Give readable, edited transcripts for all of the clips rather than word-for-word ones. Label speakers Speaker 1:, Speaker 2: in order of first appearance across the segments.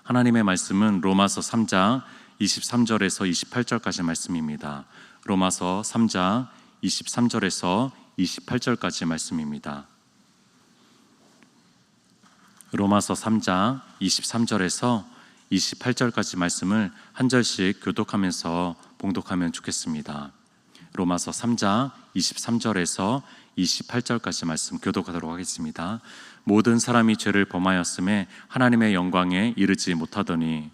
Speaker 1: 하나님의 말씀은 로마서 3장 23절에서 28절까지 말씀입니다. 로마서 3장 23절에서 28절까지 말씀입니다. 로마서 3장 23절에서 28절까지 말씀을 한 절씩 교독하면서 봉독하면 좋겠습니다. 로마서 3장 23절에서 28절까지 말씀 교독하도록 하겠습니다. 모든 사람이 죄를 범하였음에 하나님의 영광에 이르지 못하더니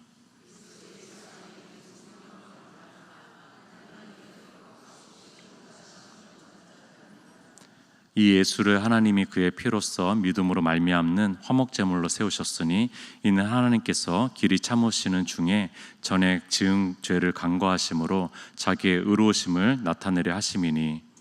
Speaker 1: 이 예수를 하나님이 그의 피로써 믿음으로 말미암는 화목제물로 세우셨으니 이는 하나님께서 길이 참으시는 중에 전에 지은 죄를 간과하심으로 자기의 의로우심을 나타내려 하심이니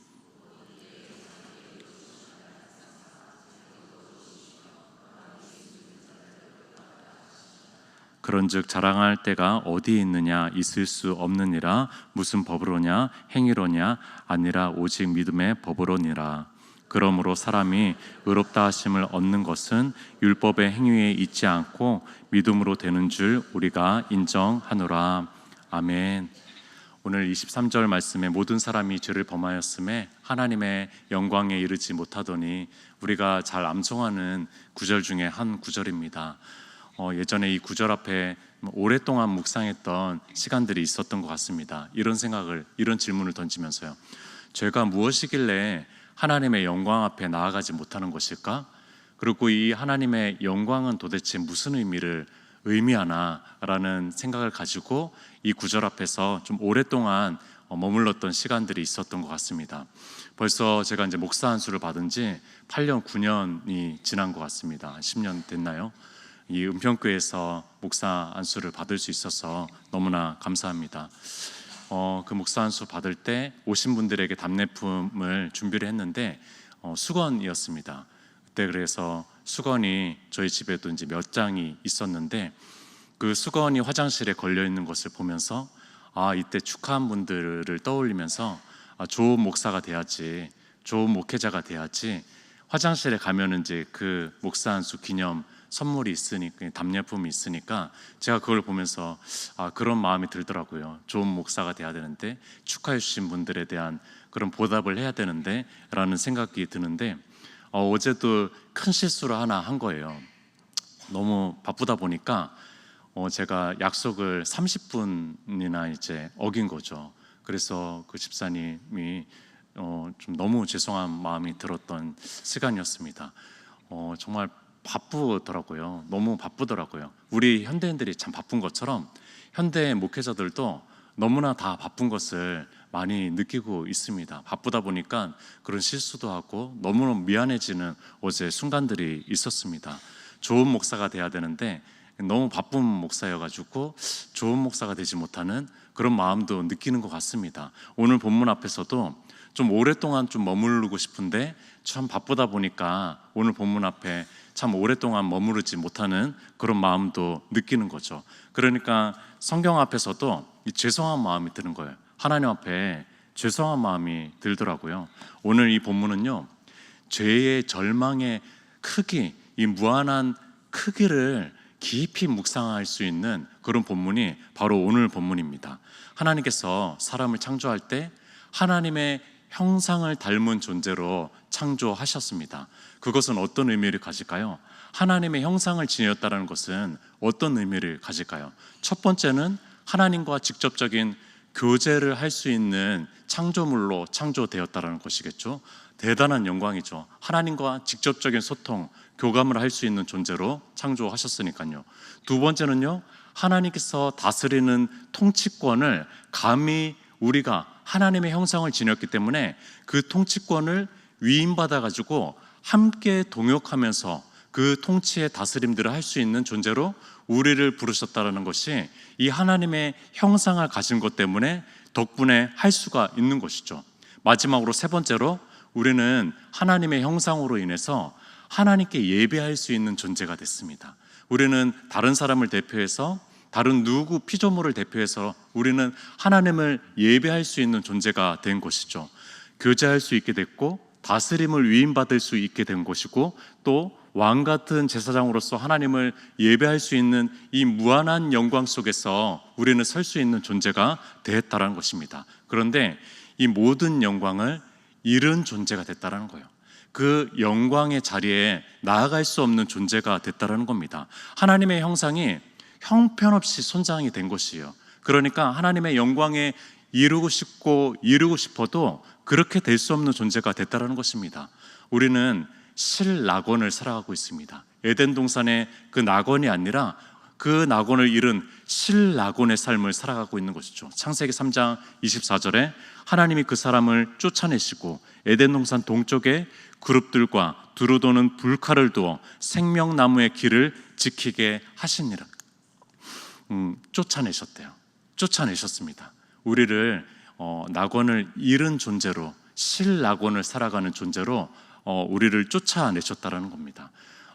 Speaker 1: 그런즉 자랑할 때가 어디 있느냐? 있을 수 없느니라. 무슨 법으로냐? 행위로냐? 아니라 오직 믿음의 법으로니라. 그러므로 사람이 의롭다 하심을 얻는 것은 율법의 행위에 있지 않고 믿음으로 되는 줄 우리가 인정하노라. 아멘. 오늘 23절 말씀에 모든 사람이 죄를 범하였음에 하나님의 영광에 이르지 못하더니, 우리가 잘 암송하는 구절 중에 한 구절입니다. 예전에 이 구절 앞에 오랫동안 묵상했던 시간들이 있었던 것 같습니다. 이런 질문을 던지면서요, 죄가 무엇이길래 하나님의 영광 앞에 나아가지 못하는 것일까? 그리고 이 하나님의 영광은 도대체 무슨 의미를 의미하나라는 생각을 가지고 이 구절 앞에서 좀 오랫동안 머물렀던 시간들이 있었던 것 같습니다. 벌써 제가 이제 목사 안수를 받은 지 8년, 9년이 지난 것 같습니다. 10년 됐나요? 이 은평교회에서 목사 안수를 받을 수 있어서 너무나 감사합니다. 그 목사 안수 받을 때 오신 분들에게 답례품을 준비를 했는데 수건이었습니다. 그때 그래서 수건이 저희 집에도 이제 몇 장이 있었는데, 그 수건이 화장실에 걸려 있는 것을 보면서 이때 축하한 분들을 떠올리면서 좋은 목사가 돼야지, 좋은 목회자가 돼야지, 화장실에 가면은 이제 그 목사 안수 기념 선물이 있으니까, 답례품이 있으니까 제가 그걸 보면서 그런 마음이 들더라고요. 좋은 목사가 돼야 되는데, 축하해 주신 분들에 대한 그런 보답을 해야 되는데 라는 생각이 드는데, 어제도 큰 실수를 하나 한 거예요. 너무 바쁘다 보니까 제가 약속을 30분이나 이제 어긴 거죠. 그래서 그 집사님이 좀 너무 죄송한 마음이 들었던 시간이었습니다. 정말 바쁘더라고요. 너무 바쁘더라고요. 우리 현대인들이 참 바쁜 것처럼 현대 목회자들도 너무나 다 바쁜 것을 많이 느끼고 있습니다. 바쁘다 보니까 그런 실수도 하고 너무나 미안해지는 어제 순간들이 있었습니다. 좋은 목사가 돼야 되는데 너무 바쁜 목사여가지고 좋은 목사가 되지 못하는 그런 마음도 느끼는 것 같습니다. 오늘 본문 앞에서도 좀 오랫동안 좀 머무르고 싶은데 참 바쁘다 보니까 오늘 본문 앞에 참 오랫동안 머무르지 못하는 그런 마음도 느끼는 거죠. 그러니까 성경 앞에서도 이 죄송한 마음이 드는 거예요. 하나님 앞에 죄송한 마음이 들더라고요. 오늘 이 본문은요, 죄의 절망의 크기, 이 무한한 크기를 깊이 묵상할 수 있는 그런 본문이 바로 오늘 본문입니다. 하나님께서 사람을 창조할 때 하나님의 형상을 닮은 존재로 창조하셨습니다. 그것은 어떤 의미를 가질까요? 하나님의 형상을 지녔다는 것은 어떤 의미를 가질까요? 첫 번째는 하나님과 직접적인 교제를 할 수 있는 창조물로 창조되었다는 것이겠죠. 대단한 영광이죠. 하나님과 직접적인 소통, 교감을 할 수 있는 존재로 창조하셨으니까요. 두 번째는요, 하나님께서 다스리는 통치권을 감히 우리가 하나님의 형상을 지녔기 때문에 그 통치권을 위임받아가지고 함께 동역하면서 그 통치의 다스림들을 할 수 있는 존재로 우리를 부르셨다는 것이 이 하나님의 형상을 가진 것 때문에 덕분에 할 수가 있는 것이죠. 마지막으로 세 번째로, 우리는 하나님의 형상으로 인해서 하나님께 예배할 수 있는 존재가 됐습니다. 우리는 다른 사람을 대표해서, 다른 누구 피조물을 대표해서 우리는 하나님을 예배할 수 있는 존재가 된 것이죠. 교제할 수 있게 됐고 다스림을 위임받을 수 있게 된 것이고 또 왕 같은 제사장으로서 하나님을 예배할 수 있는 이 무한한 영광 속에서 우리는 설 수 있는 존재가 되었다는 것입니다. 그런데 이 모든 영광을 잃은 존재가 됐다는 거예요. 그 영광의 자리에 나아갈 수 없는 존재가 됐다는 겁니다. 하나님의 형상이 형편없이 손상이 된 것이에요. 그러니까 하나님의 영광에 이루고 싶어도 그렇게 될 수 없는 존재가 됐다는 것입니다. 우리는 실낙원을 살아가고 있습니다. 에덴 동산의 그 낙원이 아니라 그 낙원을 잃은 실낙원의 삶을 살아가고 있는 것이죠. 창세기 3장 24절에 하나님이 그 사람을 쫓아내시고 에덴 동산 동쪽에 그룹들과 두루 도는 불칼을 두어 생명나무의 길을 지키게 하시니라. 쫓아내셨대요. 쫓아내셨습니다. 우리를 낙원을 잃은 존재로, 실낙원을 살아가는 존재로 우리를 쫓아내셨다라는 겁니다.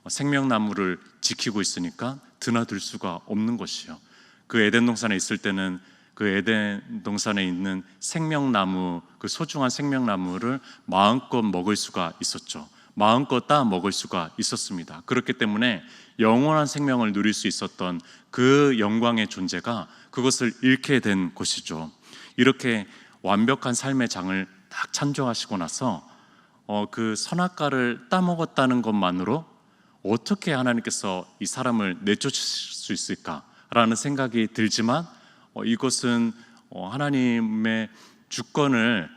Speaker 1: 생명나무를 지키고 있으니까 드나들 수가 없는 것이요. 그 에덴 동산에 있을 때는 그 에덴 동산에 있는 생명나무, 그 소중한 생명나무를 마음껏 먹을 수가 있었죠. 마음껏 따 먹을 수가 있었습니다. 그렇기 때문에 영원한 생명을 누릴 수 있었던 그 영광의 존재가 그것을 잃게 된 것이죠. 이렇게 완벽한 삶의 장을 딱 찬조하시고 나서 그 선악과를 따먹었다는 것만으로 어떻게 하나님께서 이 사람을 내쫓을 수 있을까라는 생각이 들지만 이것은 하나님의 주권을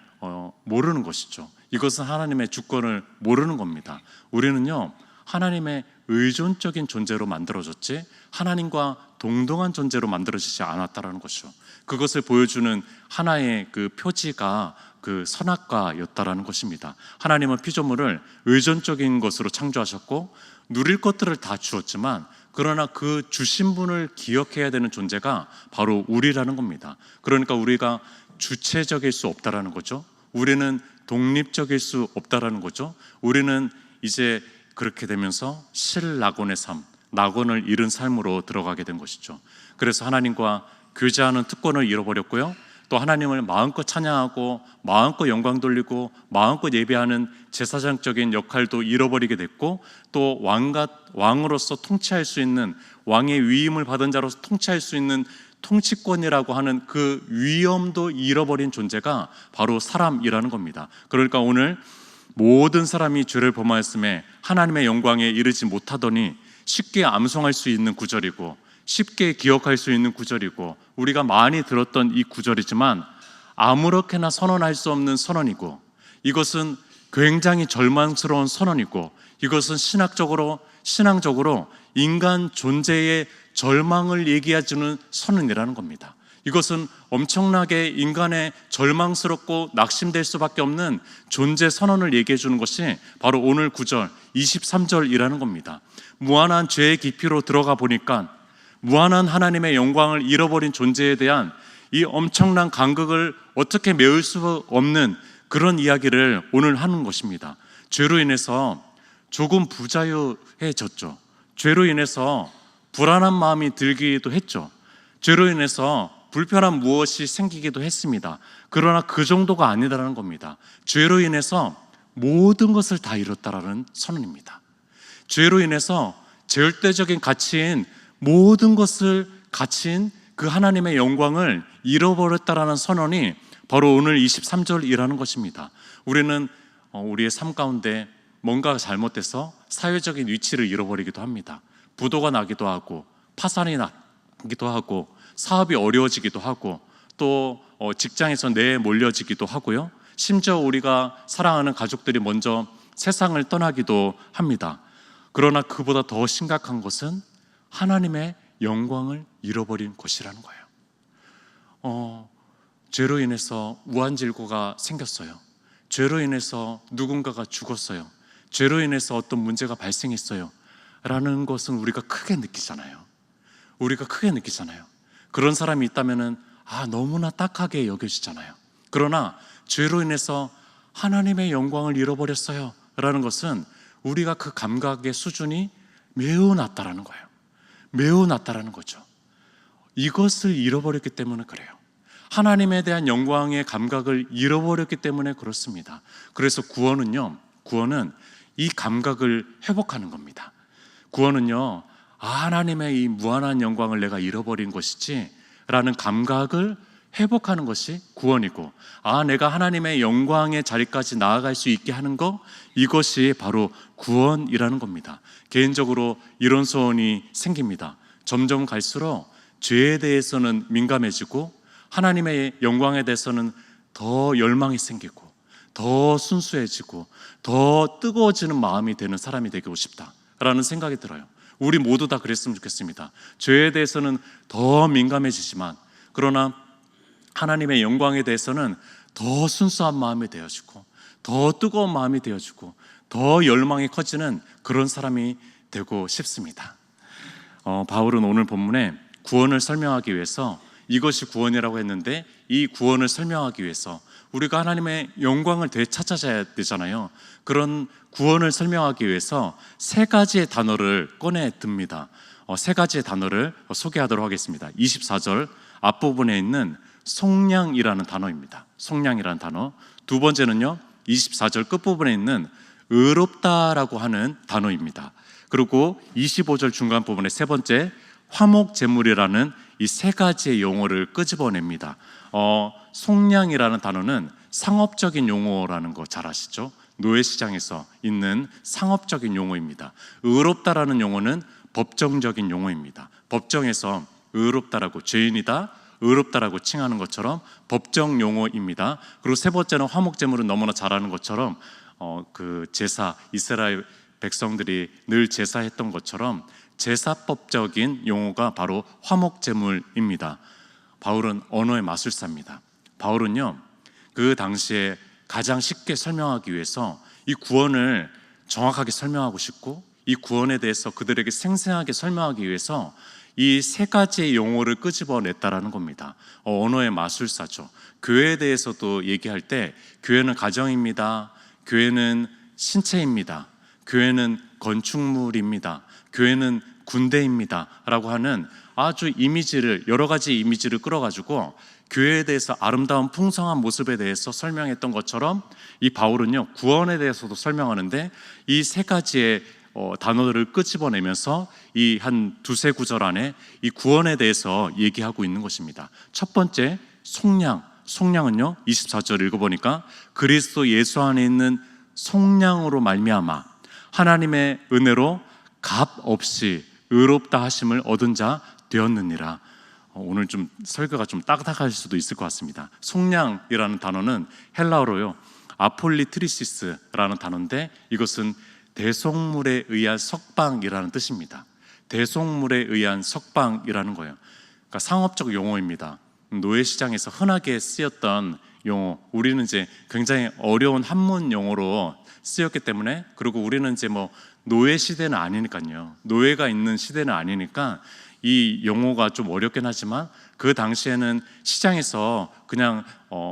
Speaker 1: 모르는 것이죠. 이것은 하나님의 주권을 모르는 겁니다. 우리는요, 하나님의 의존적인 존재로 만들어졌지 하나님과 동등한 존재로 만들어지지 않았다라는 것이죠. 그것을 보여주는 하나의 그 표지가 그 선악과였다라는 것입니다. 하나님은 피조물을 의존적인 것으로 창조하셨고 누릴 것들을 다 주었지만 그러나 그 주신 분을 기억해야 되는 존재가 바로 우리라는 겁니다. 그러니까 우리가 주체적일 수 없다라는 거죠. 우리는 독립적일 수 없다라는 거죠. 우리는 이제 그렇게 되면서 실낙원의 삶, 낙원을 잃은 삶으로 들어가게 된 것이죠. 그래서 하나님과 교제하는 특권을 잃어버렸고요. 또 하나님을 마음껏 찬양하고 마음껏 영광 돌리고 마음껏 예배하는 제사장적인 역할도 잃어버리게 됐고 또 왕으로서 통치할 수 있는, 왕의 위임을 받은 자로서 통치할 수 있는 통치권이라고 하는 그 위엄도 잃어버린 존재가 바로 사람이라는 겁니다. 그러니까 오늘 모든 사람이 죄를 범하였음에 하나님의 영광에 이르지 못하더니 쉽게 암송할 수 있는 구절이고 쉽게 기억할 수 있는 구절이고 우리가 많이 들었던 이 구절이지만 아무렇게나 선언할 수 없는 선언이고 이것은 굉장히 절망스러운 선언이고 이것은 신앙적으로 인간 존재의 절망을 얘기해주는 선언이라는 겁니다. 이것은 엄청나게 인간의 절망스럽고 낙심될 수밖에 없는 존재 선언을 얘기해 주는 것이 바로 오늘 9절 23절이라는 겁니다. 무한한 죄의 깊이로 들어가 보니까 무한한 하나님의 영광을 잃어버린 존재에 대한 이 엄청난 간극을 어떻게 메울 수 없는 그런 이야기를 오늘 하는 것입니다. 죄로 인해서 조금 부자유해졌죠. 죄로 인해서 불안한 마음이 들기도 했죠. 죄로 인해서 불편한 무엇이 생기기도 했습니다. 그러나 그 정도가 아니다라는 겁니다. 죄로 인해서 모든 것을 다 잃었다라는 선언입니다. 죄로 인해서 절대적인 가치인 모든 것을 가진 그 하나님의 영광을 잃어버렸다라는 선언이 바로 오늘 23절이라는 것입니다. 우리는 우리의 삶 가운데 뭔가 잘못돼서 사회적인 위치를 잃어버리기도 합니다. 부도가 나기도 하고 파산이 나기도 하고 사업이 어려워지기도 하고 또 직장에서 내몰려지기도 하고요. 심지어 우리가 사랑하는 가족들이 먼저 세상을 떠나기도 합니다. 그러나 그보다 더 심각한 것은 하나님의 영광을 잃어버린 것이라는 거예요. 죄로 인해서 우한질고가 생겼어요. 죄로 인해서 누군가가 죽었어요. 죄로 인해서 어떤 문제가 발생했어요 라는 것은 우리가 크게 느끼잖아요. 그런 사람이 있다면 너무나 딱하게 여겨지잖아요. 그러나 죄로 인해서 하나님의 영광을 잃어버렸어요 라는 것은 우리가 그 감각의 수준이 매우 낮다라는 거예요. 매우 낮다라는 거죠. 이것을 잃어버렸기 때문에 그래요. 하나님에 대한 영광의 감각을 잃어버렸기 때문에 그렇습니다. 그래서 구원은 이 감각을 회복하는 겁니다. 구원은요, 하나님의 이 무한한 영광을 내가 잃어버린 것이지 라는 감각을 회복하는 것이 구원이고, 내가 하나님의 영광의 자리까지 나아갈 수 있게 하는 것, 이것이 바로 구원이라는 겁니다. 개인적으로 이런 소원이 생깁니다. 점점 갈수록 죄에 대해서는 민감해지고 하나님의 영광에 대해서는 더 열망이 생기고 더 순수해지고 더 뜨거워지는 마음이 되는 사람이 되고 싶다라는 생각이 들어요. 우리 모두 다 그랬으면 좋겠습니다. 죄에 대해서는 더 민감해지지만, 그러나 하나님의 영광에 대해서는 더 순수한 마음이 되어지고 더 뜨거운 마음이 되어지고 더 열망이 커지는 그런 사람이 되고 싶습니다. 바울은 오늘 본문에 구원을 설명하기 위해서, 이것이 구원이라고 했는데 이 구원을 설명하기 위해서 우리가 하나님의 영광을 되찾아야 되잖아요. 그런 구원을 설명하기 위해서 세 가지의 단어를 꺼내 듭니다. 세 가지의 단어를 소개하도록 하겠습니다. 24절 앞부분에 있는 속량이라는 단어입니다. 속량이라는 단어. 두 번째는요, 24절 끝부분에 있는 의롭다라고 하는 단어입니다. 그리고 25절 중간 부분에 세 번째 화목제물이라는 이 세 가지의 용어를 끄집어냅니다. 속량이라는 단어는 상업적인 용어라는 거 잘 아시죠? 노예시장에서 있는 상업적인 용어입니다. 의롭다라는 용어는 법정적인 용어입니다. 법정에서 의롭다라고, 죄인이다, 의롭다라고 칭하는 것처럼 법정 용어입니다. 그리고 세 번째는 화목제물은 너무나 잘 아는 것처럼 그 제사, 이스라엘 백성들이 늘 제사했던 것처럼 제사법적인 용어가 바로 화목제물입니다. 바울은 언어의 마술사입니다. 바울은요, 그 당시에 가장 쉽게 설명하기 위해서 이 구원을 정확하게 설명하고 싶고 이 구원에 대해서 그들에게 생생하게 설명하기 위해서 이 세 가지의 용어를 끄집어냈다라는 겁니다. 언어의 마술사죠. 교회에 대해서도 얘기할 때 교회는 가정입니다, 교회는 신체입니다, 교회는 건축물입니다, 교회는 군대입니다 라고 하는 아주 이미지를, 여러 가지 이미지를 끌어가지고 교회에 대해서 아름다운 풍성한 모습에 대해서 설명했던 것처럼 이 바울은요, 구원에 대해서도 설명하는데 이 세 가지의 단어들을 끄집어내면서 이 한 두세 구절 안에 이 구원에 대해서 얘기하고 있는 것입니다. 첫 번째, 속량. 속량은요, 24절 읽어보니까 그리스도 예수 안에 있는 속량으로 말미암아 하나님의 은혜로 값 없이 의롭다 하심을 얻은 자 되었느니라. 오늘 좀 설교가 좀 딱딱할 수도 있을 것 같습니다. 속량이라는 단어는 헬라어로요, 아폴리트리시스라는 단어인데 이것은 대속물에 의한 석방이라는 뜻입니다. 대속물에 의한 석방이라는 거예요. 그러니까 상업적 용어입니다. 노예시장에서 흔하게 쓰였던 용어, 우리는 이제 굉장히 어려운 한문 용어로 쓰였기 때문에, 그리고 우리는 이제 노예 시대는 아니니까요, 노예가 있는 시대는 아니니까 이 용어가 좀 어렵긴 하지만 그 당시에는 시장에서 그냥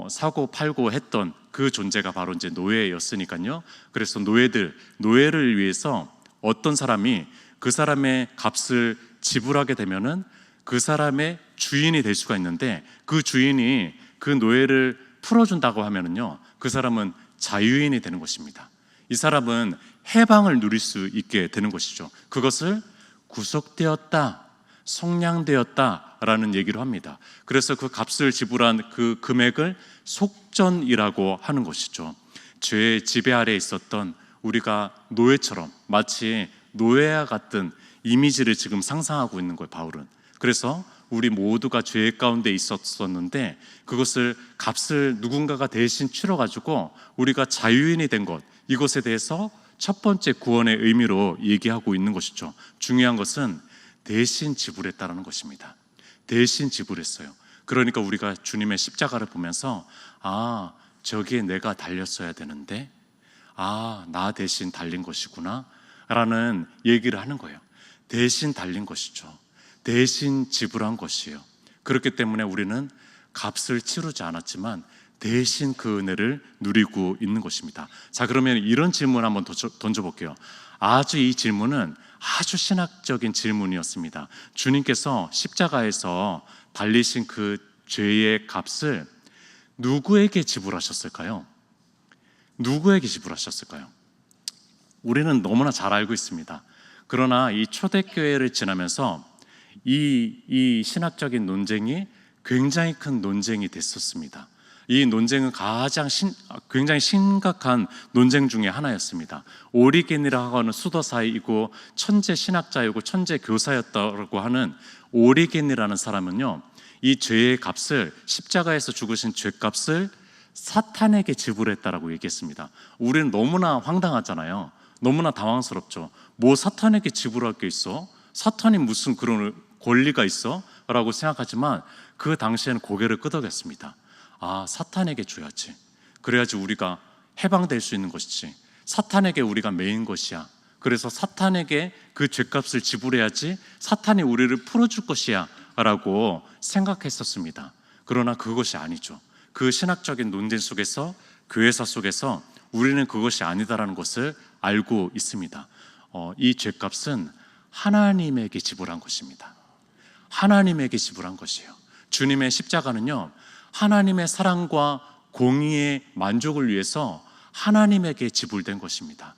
Speaker 1: 사고 팔고 했던 그 존재가 바로 이제 노예였으니까요. 그래서 노예를 위해서 어떤 사람이 그 사람의 값을 지불하게 되면은 그 사람의 주인이 될 수가 있는데, 그 주인이 그 노예를 풀어준다고 하면은요, 그 사람은 자유인이 되는 것입니다. 이 사람은 해방을 누릴 수 있게 되는 것이죠. 그것을 구속되었다, 속량되었다라는 얘기를 합니다. 그래서 그 값을 지불한 그 금액을 속전이라고 하는 것이죠. 죄의 지배 아래 있었던 우리가 노예처럼, 마치 노예와 같은 이미지를 지금 상상하고 있는 거예요, 바울은. 그래서 우리 모두가 죄 가운데 있었었는데 그것을 값을 누군가가 대신 치러가지고 우리가 자유인이 된 것, 이것에 대해서 첫 번째 구원의 의미로 얘기하고 있는 것이죠. 중요한 것은 대신 지불했다는 것입니다. 대신 지불했어요. 그러니까 우리가 주님의 십자가를 보면서 저기에 내가 달렸어야 되는데 나 대신 달린 것이구나 라는 얘기를 하는 거예요. 대신 달린 것이죠. 대신 지불한 것이에요. 그렇기 때문에 우리는 값을 치르지 않았지만 대신 그 은혜를 누리고 있는 것입니다. 자, 그러면 이런 질문 한번 던져볼게요. 이 질문은 아주 신학적인 질문이었습니다. 주님께서 십자가에서 달리신 그 죄의 값을 누구에게 지불하셨을까요? 누구에게 지불하셨을까요? 우리는 너무나 잘 알고 있습니다. 그러나 이 초대교회를 지나면서 이 신학적인 논쟁이 굉장히 큰 논쟁이 됐었습니다. 이 논쟁은 굉장히 심각한 논쟁 중에 하나였습니다. 오리겐이라고 하는 수도사이고 천재 신학자이고 천재 교사였다고 하는 오리겐이라는 사람은요, 이 죄의 값을, 십자가에서 죽으신 죄값을 사탄에게 지불했다라고 얘기했습니다. 우리는 너무나 황당하잖아요. 너무나 당황스럽죠. 뭐 사탄에게 지불할 게 있어? 사탄이 무슨 그런 권리가 있어? 라고 생각하지만 그 당시에는 고개를 끄덕였습니다. 아, 사탄에게 줘야지. 그래야지 우리가 해방될 수 있는 것이지. 사탄에게 우리가 매인 것이야. 그래서 사탄에게 그 죄값을 지불해야지 사탄이 우리를 풀어줄 것이야 라고 생각했었습니다. 그러나 그것이 아니죠. 그 신학적인 논쟁 속에서, 교회사 속에서 우리는 그것이 아니다라는 것을 알고 있습니다. 이 죄값은 하나님에게 지불한 것입니다. 하나님에게 지불한 것이에요. 주님의 십자가는요, 하나님의 사랑과 공의의 만족을 위해서 하나님에게 지불된 것입니다.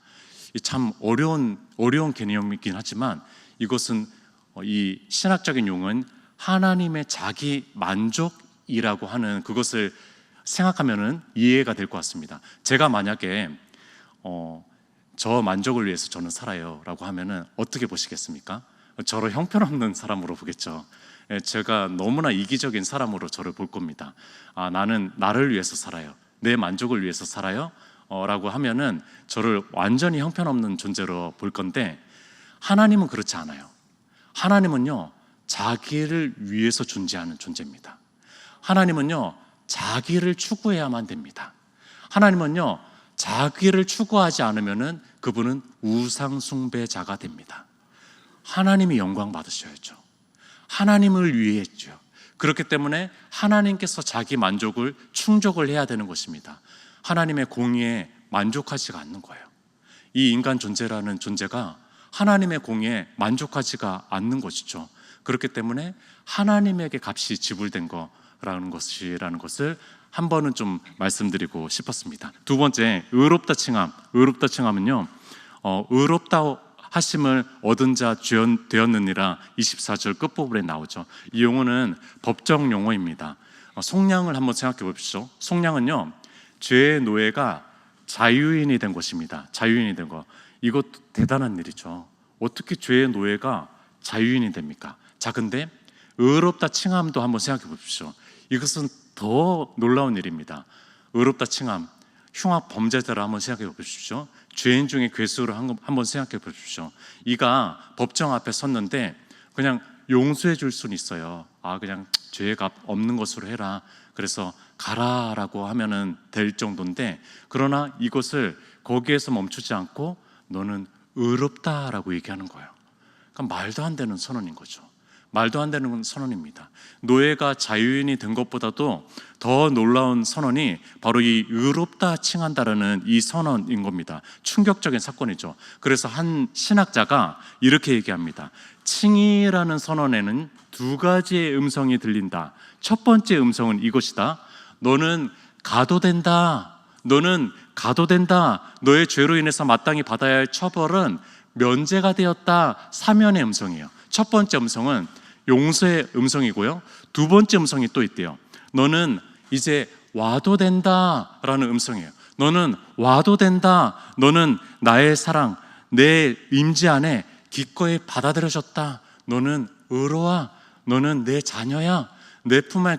Speaker 1: 참 어려운 개념이긴 하지만 이것은, 이 신학적인 용어는 하나님의 자기 만족이라고 하는 그것을 생각하면 이해가 될 것 같습니다. 제가 만약에 저 만족을 위해서 저는 살아요 라고 하면 어떻게 보시겠습니까? 저를 형편없는 사람으로 보겠죠. 제가 너무나 이기적인 사람으로 저를 볼 겁니다. 아, 나는 나를 위해서 살아요, 내 만족을 위해서 살아요 라고 하면은 저를 완전히 형편없는 존재로 볼 건데, 하나님은 그렇지 않아요. 하나님은요, 자기를 위해서 존재하는 존재입니다. 하나님은요, 자기를 추구해야만 됩니다. 하나님은요, 자기를 추구하지 않으면은 그분은 우상 숭배자가 됩니다. 하나님이 영광 받으셔야죠. 하나님을 위해 했죠. 그렇기 때문에 하나님께서 자기 만족을 충족을 해야 되는 것입니다. 하나님의 공의에 만족하지가 않는 거예요. 이 인간 존재라는 존재가 하나님의 공의에 만족하지가 않는 것이죠. 그렇기 때문에 하나님에게 값이 지불된 거라는 것을 한 번은 좀 말씀드리고 싶었습니다. 두 번째, 의롭다 칭함. 의롭다 칭함은요, 의롭다 하심을 얻은 자 되었느니라 24절 끝부분에 나오죠. 이 용어는 법정 용어입니다. 속량을 한번 생각해 보십시오. 속량은요, 죄의 노예가 자유인이 된 것입니다. 자유인이 된 거. 이것도 대단한 일이죠. 어떻게 죄의 노예가 자유인이 됩니까? 자, 근데 의롭다 칭함도 한번 생각해 보십시오. 이것은 더 놀라운 일입니다. 의롭다 칭함, 흉악 범죄자를 한번 생각해 보십시오. 죄인 중에 괴수를 한번 생각해 보십시오. 이가 법정 앞에 섰는데 그냥 용서해 줄 수는 있어요. 아, 그냥 죄가 없는 것으로 해라, 그래서 가라라고 하면은 될 정도인데, 그러나 이것을 거기에서 멈추지 않고 너는 의롭다라고 얘기하는 거예요. 그러니까 말도 안 되는 선언인 거죠. 말도 안 되는 선언입니다. 노예가 자유인이 된 것보다도 더 놀라운 선언이 바로 이 의롭다 칭한다라는 이 선언인 겁니다. 충격적인 사건이죠. 그래서 한 신학자가 이렇게 얘기합니다. 칭이라는 선언에는 두 가지의 음성이 들린다. 첫 번째 음성은 이것이다. 너는 가도 된다. 너는 가도 된다. 너의 죄로 인해서 마땅히 받아야 할 처벌은 면제가 되었다. 사면의 음성이에요. 첫 번째 음성은 용서의 음성이고요, 두 번째 음성이 또 있대요. 너는 이제 와도 된다 라는 음성이에요. 너는 와도 된다. 너는 나의 사랑, 내 임재 안에 기꺼이 받아들여졌다. 너는 의로와. 너는 내 자녀야. 내 품에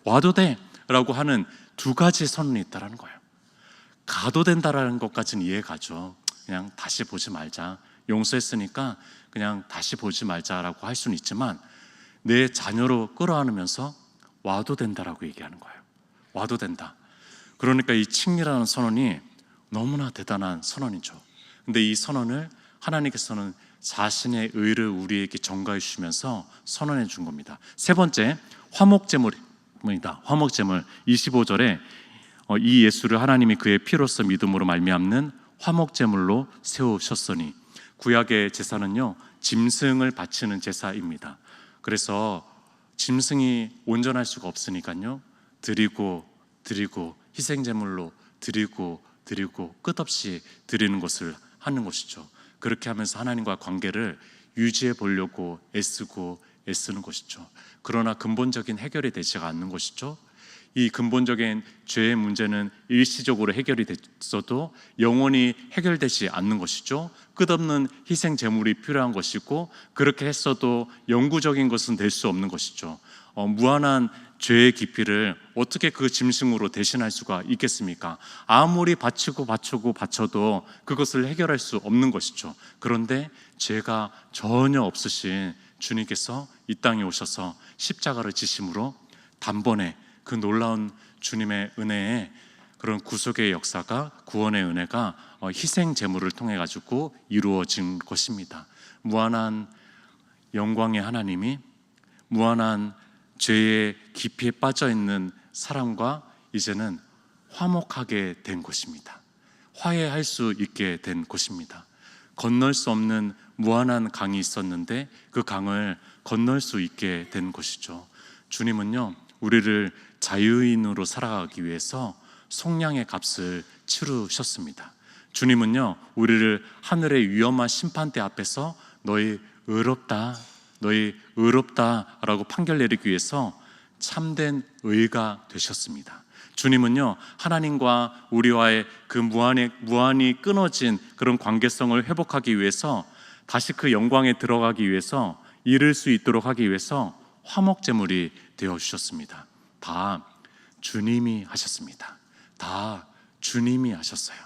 Speaker 1: 와도 돼 라고 하는 두 가지 선언이 있다는 거예요. 가도 된다라는 것까지는 이해가죠. 그냥 다시 보지 말자, 용서했으니까 그냥 다시 보지 말자라고 할 수는 있지만, 내 자녀로 끌어안으면서 와도 된다라고 얘기하는 거예요. 와도 된다. 그러니까 이 칭이라는 선언이 너무나 대단한 선언이죠. 근데 이 선언을 하나님께서는 자신의 의를 우리에게 전가해 주시면서 선언해 준 겁니다. 세 번째, 화목제물입니다. 화목제물 25절에 이 예수를 하나님이 그의 피로써 믿음으로 말미암는 화목제물로 세우셨으니, 구약의 제사는요, 짐승을 바치는 제사입니다. 그래서 짐승이 온전할 수가 없으니까요, 드리고 희생제물로 드리고 끝없이 드리는 것을 하는 것이죠. 그렇게 하면서 하나님과 관계를 유지해 보려고 애쓰는 것이죠. 그러나 근본적인 해결이 되지 않는 것이죠. 이 근본적인 죄의 문제는 일시적으로 해결이 됐어도 영원히 해결되지 않는 것이죠. 끝없는 희생 제물이 필요한 것이고, 그렇게 했어도 영구적인 것은 될 수 없는 것이죠. 무한한 죄의 깊이를 어떻게 그 짐승으로 대신할 수가 있겠습니까? 아무리 바쳐도 그것을 해결할 수 없는 것이죠. 그런데 죄가 전혀 없으신 주님께서 이 땅에 오셔서 십자가를 지심으로 단번에 그 놀라운 주님의 은혜에 그런 구속의 역사가, 구원의 은혜가 희생 제물을 통해 가지고 이루어진 것입니다. 무한한 영광의 하나님이 무한한 죄의 깊이에 빠져 있는 사람과 이제는 화목하게 된 것입니다. 화해할 수 있게 된 것입니다. 건널 수 없는 무한한 강이 있었는데 그 강을 건널 수 있게 된 것이죠. 주님은요, 우리를 자유인으로 살아가기 위해서 속량의 값을 치르셨습니다. 주님은요, 우리를 하늘의 위험한 심판대 앞에서 너희 의롭다 라고 판결 내리기 위해서 참된 의가 되셨습니다. 주님은요, 하나님과 우리와의 그 무한히 끊어진 그런 관계성을 회복하기 위해서, 다시 그 영광에 들어가기 위해서, 이룰 수 있도록 하기 위해서 화목제물이 되어주셨습니다. 다 주님이 하셨습니다. 다 주님이 하셨어요.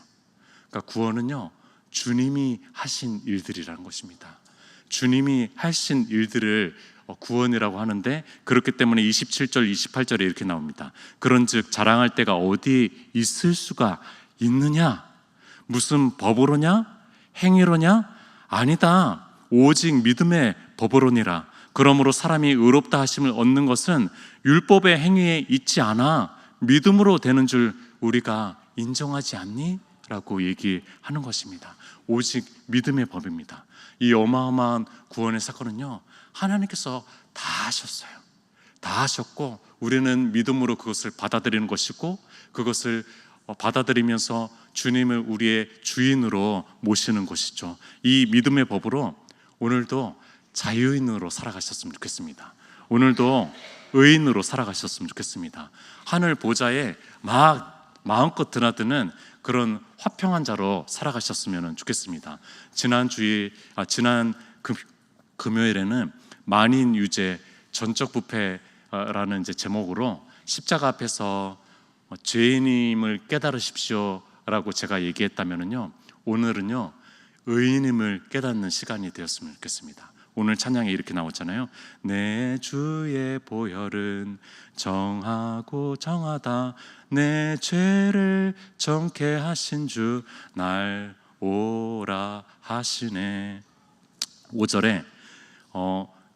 Speaker 1: 그러니까 구원은요, 주님이 하신 일들이라는 것입니다. 주님이 하신 일들을 구원이라고 하는데, 그렇기 때문에 27절 28절에 이렇게 나옵니다. 그런즉 자랑할 때가 어디 있을 수가 있느냐? 무슨 법으로냐? 행위로냐? 아니다. 오직 믿음의 법으로니라. 그러므로 사람이 의롭다 하심을 얻는 것은 율법의 행위에 있지 않아 믿음으로 되는 줄 우리가 인정하지 않니? 라고 얘기하는 것입니다. 오직 믿음의 법입니다. 이 어마어마한 구원의 사건은요, 하나님께서 다 하셨어요. 다 하셨고, 우리는 믿음으로 그것을 받아들이는 것이고, 그것을 받아들이면서 주님을 우리의 주인으로 모시는 것이죠. 이 믿음의 법으로 오늘도 자유인으로 살아가셨으면 좋겠습니다. 오늘도 의인으로 살아가셨으면 좋겠습니다. 하늘 보좌에 마음껏 드나드는 그런 화평한 자로 살아가셨으면 좋겠습니다. 지난 금요일에는 만인 유죄 전적 부패라는 이제 제목으로 십자가 앞에서 죄인임을 깨달으십시오라고 제가 얘기했다면요, 오늘은요, 의인임을 깨닫는 시간이 되었으면 좋겠습니다. 오늘 찬양에 이렇게 나왔잖아요. 내 주의 보혈은 정하고 정하다, 내 죄를 정케 하신 주 날 오라 하시네. 5절에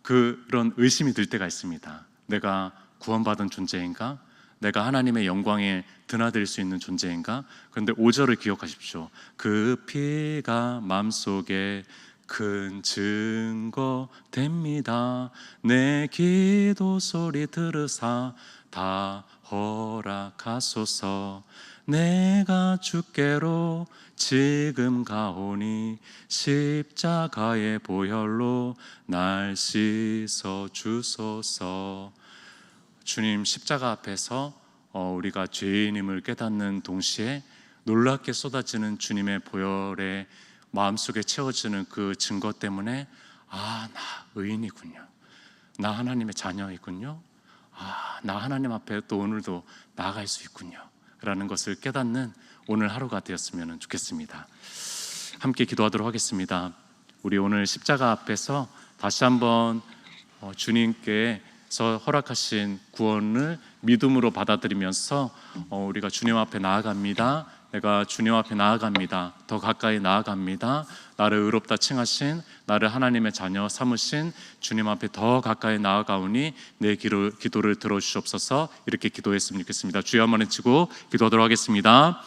Speaker 1: 그런 의심이 들 때가 있습니다. 내가 구원받은 존재인가? 내가 하나님의 영광에 드나들 수 있는 존재인가? 그런데 5절을 기억하십시오. 그 피가 마음속에 큰 증거 됩니다. 내 기도 소리 들으사 다 허락하소서. 내가 주께로 지금 가오니 십자가의 보혈로 날 씻어 주소서. 주님 십자가 앞에서 우리가 죄인임을 깨닫는 동시에 놀랍게 쏟아지는 주님의 보혈에 마음속에 채워지는 그 증거 때문에, 나 의인이군요, 나 하나님의 자녀이군요, 나 하나님 앞에 또 오늘도 나아갈 수 있군요 라는 것을 깨닫는 오늘 하루가 되었으면 좋겠습니다. 함께 기도하도록 하겠습니다. 우리 오늘 십자가 앞에서 다시 한번 주님께서 허락하신 구원을 믿음으로 받아들이면서 우리가 주님 앞에 나아갑니다. 내가 주님 앞에 나아갑니다. 더 가까이 나아갑니다. 나를 의롭다 칭하신, 나를 하나님의 자녀 삼으신 주님 앞에 더 가까이 나아가오니 내 기도를 들어주시옵소서. 이렇게 기도했으면 좋겠습니다. 주여 한번 외치고 기도하도록 하겠습니다.